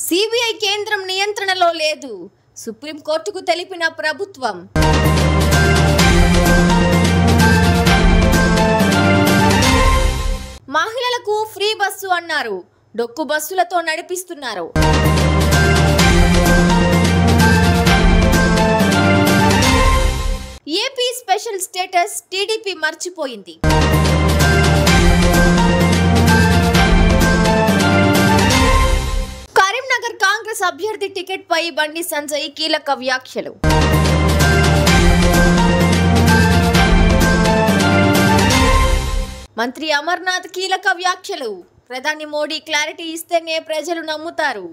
CBI కేంద్రం నియంత్రణలో లేదు. సుప్రీం కోర్టుకు తెలిపిన ప్రభుత్వం. మహిళలకు ఫ్రీ బస్సు అన్నారు. డొక్కు బస్సులతో నడిపిస్తున్నారు. ఏపీ స్పెషల్ స్టేటస్ టీడీపీ మర్చిపోయింది. కరీంనగర్ కాంగ్రెస్ అభ్యర్థి టికెట్ పై బండి సంజయ్ కీలక వ్యాఖ్యలు. మంత్రి అమర్నాథ్ కీలక వ్యాఖ్యలు. ప్రధాని మోడీ క్లారిటీ ఇస్తేనే ప్రజలు నమ్ముతారు.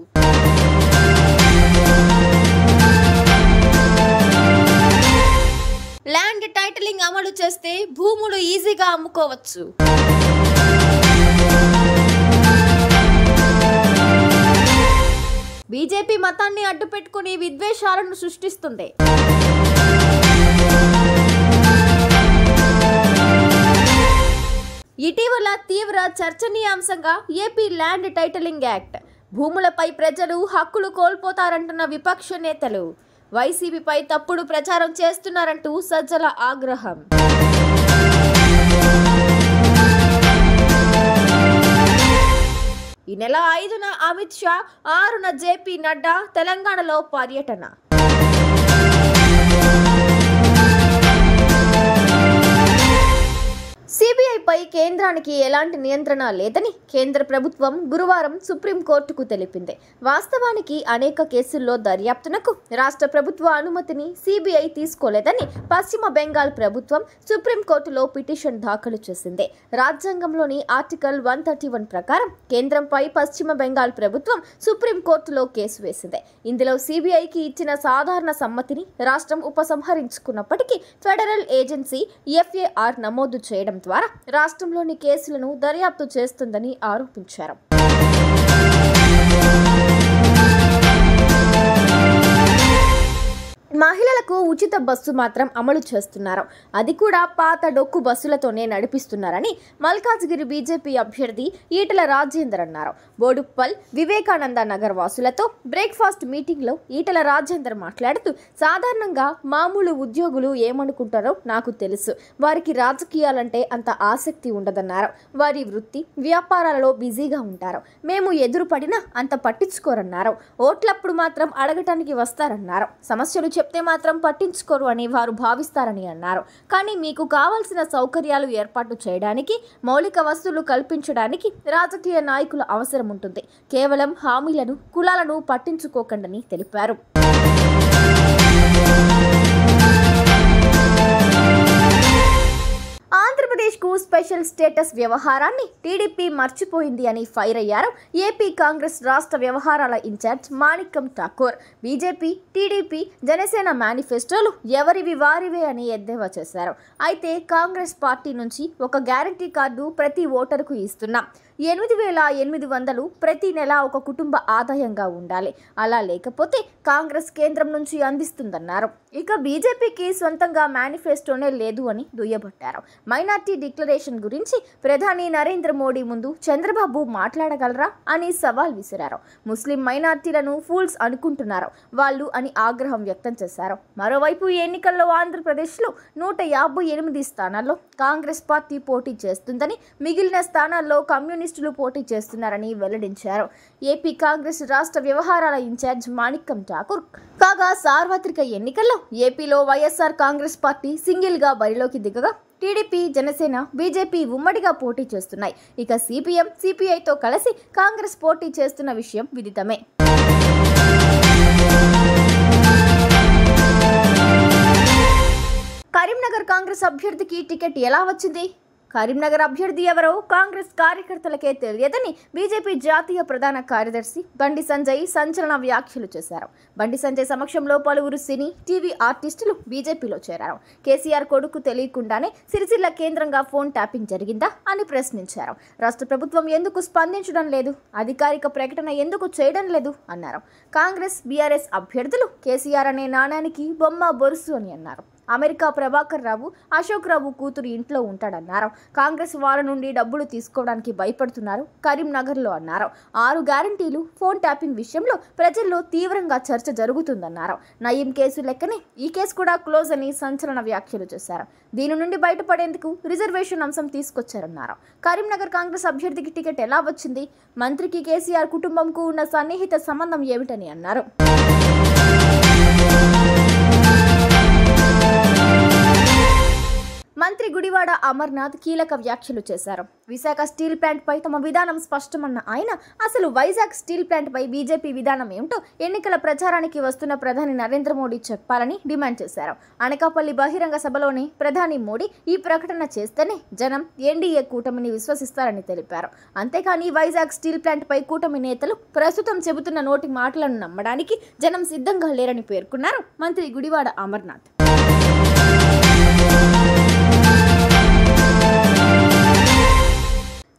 ల్యాండ్ టైటిలింగ్ అమలు చేస్తే భూములు ఈజీగా అమ్ముకోవచ్చు. బీజేపీ మతాన్ని అడ్డుపెట్టుకుని విద్వేషాలను సృష్టిస్తుంది. ఇటీవల తీవ్ర చర్చనీయాంశంగా ఏపీ ల్యాండ్ టైటిలింగ్ యాక్ట్. భూములపై ప్రజలు హక్కులు కోల్పోతారంటున్న విపక్ష నేతలు. వైసీపీపై తప్పుడు ప్రచారం చేస్తున్నారంటూ సజ్జల ఆగ్రహం. ఈ నెల 5న అమిత్ షా, 6న జేపీ నడ్డా తెలంగాణలో పర్యటన. సిబిఐపై కేంద్రానికి ఎలాంటి నియంత్రణ లేదని కేంద్ర ప్రభుత్వం గురువారం సుప్రీంకోర్టుకు తెలిపింది. వాస్తవానికి అనేక కేసుల్లో దర్యాప్తునకు రాష్ట్ర ప్రభుత్వ అనుమతిని సిబిఐ తీసుకోలేదని పశ్చిమ బెంగాల్ ప్రభుత్వం సుప్రీంకోర్టులో పిటిషన్ దాఖలు చేసింది. రాజ్యాంగంలోని ఆర్టికల్ 131 ప్రకారం కేంద్రంపై పశ్చిమ బెంగాల్ ప్రభుత్వం సుప్రీంకోర్టులో కేసు వేసింది. ఇందులో సిబిఐకి ఇచ్చిన సాధారణ సమ్మతిని రాష్ట్రం ఉపసంహరించుకున్నప్పటికీ ఫెడరల్ ఏజెన్సీ ఎఫ్ఏఆర్ నమోదు చేయడం ద్వారా రాష్ట్రంలోని కేసులను దర్యాప్తు చేస్తుందని ఆరోపించారు. మహిళలకు ఉచిత బస్సు మాత్రం అమలు చేస్తున్నారు. అది కూడా పాత డొక్కు బస్సులతోనే నడిపిస్తున్నారని మల్కాజ్గిరి బీజేపీ అభ్యర్థి ఈటల రాజేందర్ అన్నారు. బోడుప్పల్ వివేకానంద నగర్ వాసులతో బ్రేక్ఫాస్ట్ మీటింగ్లో ఈటల రాజేందర్ మాట్లాడుతూ, సాధారణంగా మామూలు ఉద్యోగులు ఏమనుకుంటారో నాకు తెలుసు. వారికి రాజకీయాలంటే అంత ఆసక్తి ఉండదన్నారు. వారి వృత్తి వ్యాపారాలలో బిజీగా ఉంటారు. మేము ఎదురుపడినా అంత పట్టించుకోరన్నారు. ఓట్లప్పుడు మాత్రం అడగటానికి వస్తారన్నారు. సమస్యలు చెప్తే మాత్రం పట్టించుకోరు అని వారు భావిస్తారని అన్నారు. కానీ మీకు కావాల్సిన సౌకర్యాలు ఏర్పాటు చేయడానికి, మౌలిక వసతులు కల్పించడానికి రాజకీయ నాయకుల అవసరం ఉంటుంది. కేవలం హామీలను, కులాలను పట్టించుకోకండని తెలిపారు. ఆంధ్రప్రదేశ్కు స్పెషల్ స్టేటస్ వ్యవహారాన్ని టీడీపీ మర్చిపోయింది అని ఫైర్ అయ్యారు ఏపీ కాంగ్రెస్ రాష్ట్ర వ్యవహారాల ఇన్ఛార్జ్ మాణిక్యం ఠాకూర్. బీజేపీ, టీడీపీ, జనసేన మేనిఫెస్టోలు ఎవరివి వారివే అని ఎద్దేవా చేశారు. అయితే కాంగ్రెస్ పార్టీ నుంచి ఒక గ్యారంటీ కార్డు ప్రతి ఓటరుకు ఇస్తున్నాం. 8,800 ప్రతి నెల ఒక కుటుంబ ఆదాయంగా ఉండాలి. అలా లేకపోతే కాంగ్రెస్ కేంద్రం నుంచి అందిస్తుందన్నారు. ఇక బీజేపీకి సొంతంగా మేనిఫెస్టోనే లేదు అని దుయ్యబట్టారు. మైనార్టీ డిక్లరేషన్ గురించి ప్రధాని నరేంద్ర మోడీ ముందు చంద్రబాబు మాట్లాడగలరా అని సవాల్ విసిరారు. ముస్లిం మైనార్టీలను ఫూల్స్ అనుకుంటున్నారు వాళ్ళు అని ఆగ్రహం వ్యక్తం చేశారు. మరోవైపు ఎన్నికల్లో ఆంధ్రప్రదేశ్లో 158 స్థానాల్లో కాంగ్రెస్ పార్టీ పోటీ చేస్తుందని, మిగిలిన స్థానాల్లో కమ్యూనిస్టులు పోటీ చేస్తున్నారని వెల్లడించారు ఏపీ కాంగ్రెస్ రాష్ట్ర వ్యవహారాల ఇన్ఛార్జ్ మాణిక్యం ఠాకూర్. కాగా సార్వత్రిక ఎన్నికల్లో ఏపీలో వైఎస్ఆర్ కాంగ్రెస్ పార్టీ సింగిల్ గా బరిలోకి దిగగా టీడీపీ, జనసేన, బీజేపీ ఉమ్మడిగా పోటీ చేస్తున్నాయి. ఇక సిపిఎం, సిపిఐతో కలిసి కాంగ్రెస్ పోటీ చేస్తున్న విషయం విదితమే. కరీంనగర్ కాంగ్రెస్ అభ్యర్థికి టికెట్ ఎలా వచ్చింది? కరీంనగర్ అభ్యర్థి ఎవరో కాంగ్రెస్ కార్యకర్తలకే తెలియదని బీజేపీ జాతీయ ప్రధాన కార్యదర్శి బండి సంజయ్ సంచలన వ్యాఖ్యలు చేశారు. బండి సంజయ్ సమక్షంలో పలువురు సినీ, టీవీ ఆర్టిస్టులు బీజేపీలో చేరారు. కేసీఆర్ కొడుకు తెలియకుండానే సిరిసిల్ల కేంద్రంగా ఫోన్ ట్యాపింగ్ జరిగిందా అని ప్రశ్నించారు. రాష్ట్ర ప్రభుత్వం ఎందుకు స్పందించడం లేదు? అధికారిక ప్రకటన ఎందుకు చేయడం లేదు అన్నారు. కాంగ్రెస్, బీఆర్ఎస్ అభ్యర్థులు కేసీఆర్ అనే నాణానికి బొమ్మ బొరుసు అని అన్నారు. అమెరికా ప్రభాకర్ రావు, అశోక్ రావు కూతురు ఇంట్లో ఉంటాడన్నారు. కాంగ్రెస్ వాళ్ళ నుండి డబ్బులు తీసుకోవడానికి భయపడుతున్నారు కరీంనగర్లో అన్నారు. 6 గ్యారంటీలు, ఫోన్ ట్యాపింగ్ విషయంలో ప్రజల్లో తీవ్రంగా చర్చ జరుగుతుందన్నారు. నయీం కేసు లెక్కనే ఈ కేసు కూడా క్లోజ్ అని సంచలన వ్యాఖ్యలు చేశారు. దీని నుండి బయటపడేందుకు రిజర్వేషన్ అంశం తీసుకొచ్చారన్నారు. కరీంనగర్ కాంగ్రెస్ అభ్యర్థికి టికెట్ ఎలా వచ్చింది, మంత్రికి కేసీఆర్ కుటుంబంకు ఉన్న సన్నిహిత సంబంధం ఏమిటని అన్నారు. మంత్రి గుడివాడ అమర్నాథ్ కీలక వ్యాఖ్యలు చేశారు. విశాఖ స్టీల్ ప్లాంట్ పై తమ విధానం స్పష్టమన్న ఆయన అసలు వైజాగ్ స్టీల్ ప్లాంట్ పై బీజేపీ విధానం ఏమిటో ఎన్నికల ప్రచారానికి వస్తున్న ప్రధాని నరేంద్ర మోడీ చెప్పాలని డిమాండ్ చేశారు. అనకాపల్లి బహిరంగ సభలోనే ప్రధాని మోడీ ఈ ప్రకటన చేస్తేనే జనం ఎన్డీఏ కూటమిని విశ్వసిస్తారని తెలిపారు. అంతేకాని వైజాగ్ స్టీల్ ప్లాంట్ పై కూటమి నేతలు ప్రస్తుతం చెబుతున్న నోటి మాటలను నమ్మడానికి జనం సిద్ధంగా లేరని పేర్కొన్నారు మంత్రి గుడివాడ అమర్నాథ్.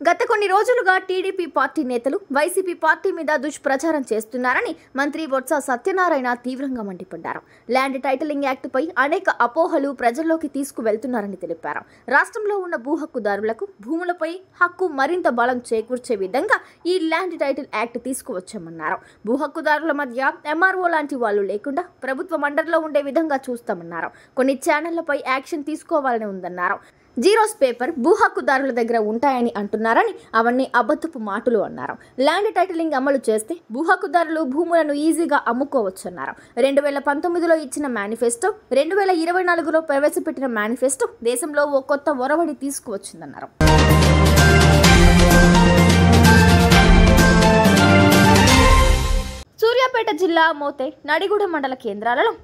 గత కొన్ని రోజులుగా టీడీపీ పార్టీ నేతలు వైసీపీ పార్టీ మీద దుష్ప్రచారం చేస్తున్నారని మంత్రి బొత్స సత్యనారాయణ తీవ్రంగా మండిపడ్డారు. ల్యాండ్ టైటిలింగ్ యాక్టుపై అనేక అపోహలు ప్రజల్లోకి తీసుకువెళ్తున్నారని తెలిపారు. రాష్ట్రంలో ఉన్న భూ హక్కుదారులకు భూములపై హక్కు మరింత బలం చేకూర్చే విధంగా ఈ ల్యాండ్ టైటిల్ యాక్ట్ తీసుకువచ్చామన్నారు. భూ హక్కుదారుల మధ్య ఎంఆర్ఓ లాంటి వాళ్ళు లేకుండా ప్రభుత్వం అండర్లో ఉండే విధంగా చూస్తామన్నారు. కొన్ని ఛానళ్లపై యాక్షన్ తీసుకోవాలని ఉందన్నారు. జీరోస్ పేపర్ భూ హక్కుదారుల దగ్గర ఉంటాయని అంటున్నారని, అవన్నీ అబద్ధపు మాటలు అన్నారు. ల్యాండ్ టైటిలింగ్ అమలు చేస్తే భూ హక్కుదారులు భూములను ఈజీగా అమ్ముకోవచ్చన్నారు. 2019లో ఇచ్చిన మేనిఫెస్టో, 2024లో ప్రవేశపెట్టిన మేనిఫెస్టో దేశంలో ఓ కొత్త ఒరవడి తీసుకువచ్చిందన్నారు. సూర్యాపేట జిల్లా మోతే, నడిగూడ మండల కేంద్రాలలో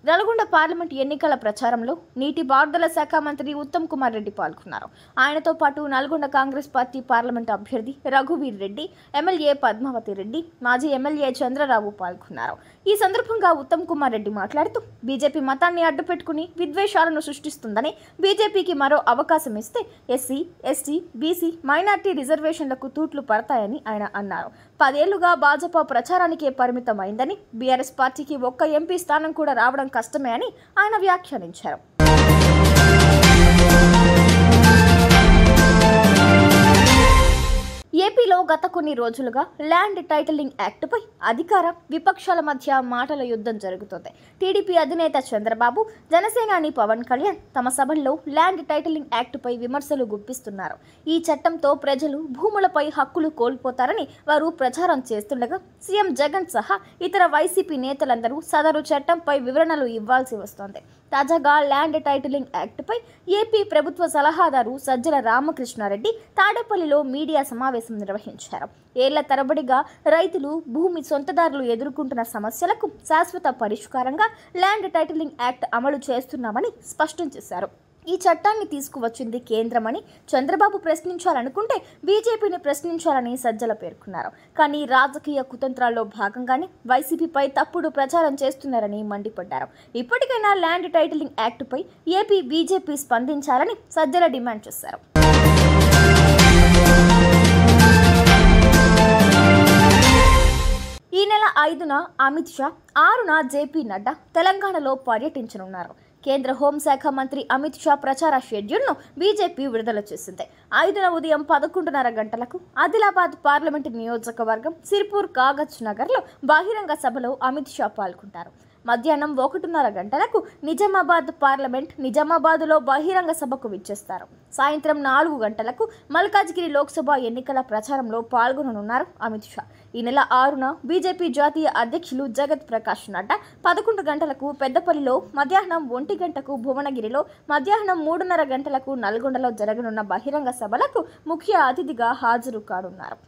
నల్గొండ పార్లమెంట్ ఎన్నికల ప్రచారంలో నీటిపారుదల శాఖ మంత్రి ఉత్తమ్ కుమార్ రెడ్డి పాల్గొన్నారు. ఆయనతో పాటు నల్గొండ కాంగ్రెస్ పార్టీ పార్లమెంట్ అభ్యర్థి రఘువీర్ రెడ్డి, ఎమ్మెల్యే పద్మావతి రెడ్డి, మాజీ ఎమ్మెల్యే చంద్రరావు పాల్గొన్నారు. ఈ సందర్భంగా ఉత్తమ్ కుమార్ రెడ్డి మాట్లాడుతూ బీజేపీ మతాన్ని అడ్డుపెట్టుకుని విద్వేషాలను సృష్టిస్తుందని, బీజేపీకి మరో అవకాశం ఇస్తే ఎస్సీ, ఎస్టీ, బీసీ, మైనార్టీ రిజర్వేషన్లకు తూట్లు పడతాయని ఆయన అన్నారు. 10 ఏళ్లుగా భాజపా ప్రచారానికే పరిమితమైందని, బీఆర్ఎస్ పార్టీకి ఒక్క ఎంపీ స్థానం కూడా రావడం కష్టమే అని ఆయన వ్యాఖ్యానించారు. ఏపీలో గత కొన్ని రోజులుగా ల్యాండ్ టైటిలింగ్ యాక్టుపై అధికార విపక్షాల మధ్య మాటల యుద్ధం జరుగుతోంది. టీడీపీ అధినేత చంద్రబాబు, జనసేనాని పవన్ కళ్యాణ్ తమ సభల్లో ల్యాండ్ టైటిలింగ్ యాక్టుపై విమర్శలు గుప్పిస్తున్నారు. ఈ చట్టంతో ప్రజలు భూములపై హక్కులు కోల్పోతారని వారు ప్రచారం చేస్తుండగా సీఎం జగన్ సహా ఇతర వైసీపీ నేతలందరూ సదరు చట్టంపై వివరణలు ఇవ్వాల్సి వస్తోంది. తాజాగా ల్యాండ్ టైటిలింగ్ యాక్టుపై ఏపీ ప్రభుత్వ సలహాదారు సజ్జల రామకృష్ణారెడ్డి తాడేపల్లిలో మీడియా సమావేశం నిర్వహించారు. ఏళ్ల తరబడిగా రైతులు, భూమి సొంతదారులు ఎదుర్కొంటున్న సమస్యలకు శాశ్వత పరిష్కారంగా ల్యాండ్ టైటిలింగ్ యాక్ట్ అమలు చేస్తున్నామని స్పష్టం చేశారు. ఈ చట్టాన్ని తీసుకువచ్చింది కేంద్రమని చంద్రబాబు ప్రశ్నించాలనుకుంటే బీజేపీని ప్రశ్నించాలని సజ్జల పేర్కొన్నారు. కానీ రాజకీయ కుతంత్రాల్లో భాగంగానే వైసీపీపై తప్పుడు ప్రచారం చేస్తున్నారని మండిపడ్డారు. ఇప్పటికైనా ల్యాండ్ టైటిలింగ్ యాక్టుపై ఏపీ బీజేపీ స్పందించాలని సజ్జల డిమాండ్ చేశారు. ఈ నెల 5న అమిత్ షా, 6న జేపీ నడ్డా తెలంగాణలో పర్యటించనున్నారు. కేంద్ర హోంశాఖ మంత్రి అమిత్ షా ప్రచార షెడ్యూల్ను బీజేపీ విడుదల చేసింది. 5న ఉదయం 11:30 గంటలకు ఆదిలాబాద్ పార్లమెంటు నియోజకవర్గం సిర్పూర్ కాగజ్ నగర్లో బహిరంగ సభలో అమిత్ షా పాల్గొంటారు. మధ్యాహ్నం 1:30 గంటలకు నిజామాబాద్ పార్లమెంట్ నిజామాబాద్లో బహిరంగ సభకు విచ్చేస్తారు. సాయంత్రం 4 గంటలకు మల్కాజ్గిరి లోక్సభ ఎన్నికల ప్రచారంలో పాల్గొననున్నారు అమిత్ షా. ఈ నెల 6న బీజేపీ జాతీయ అధ్యక్షులు జగత్ ప్రకాష్ నడ్డా 11 గంటలకు పెద్దపల్లిలో, మధ్యాహ్నం 1 గంటకు భువనగిరిలో, మధ్యాహ్నం 3:30 గంటలకు నల్గొండలో జరగనున్న బహిరంగ సభలకు ముఖ్య అతిథిగా హాజరు కానున్నారు.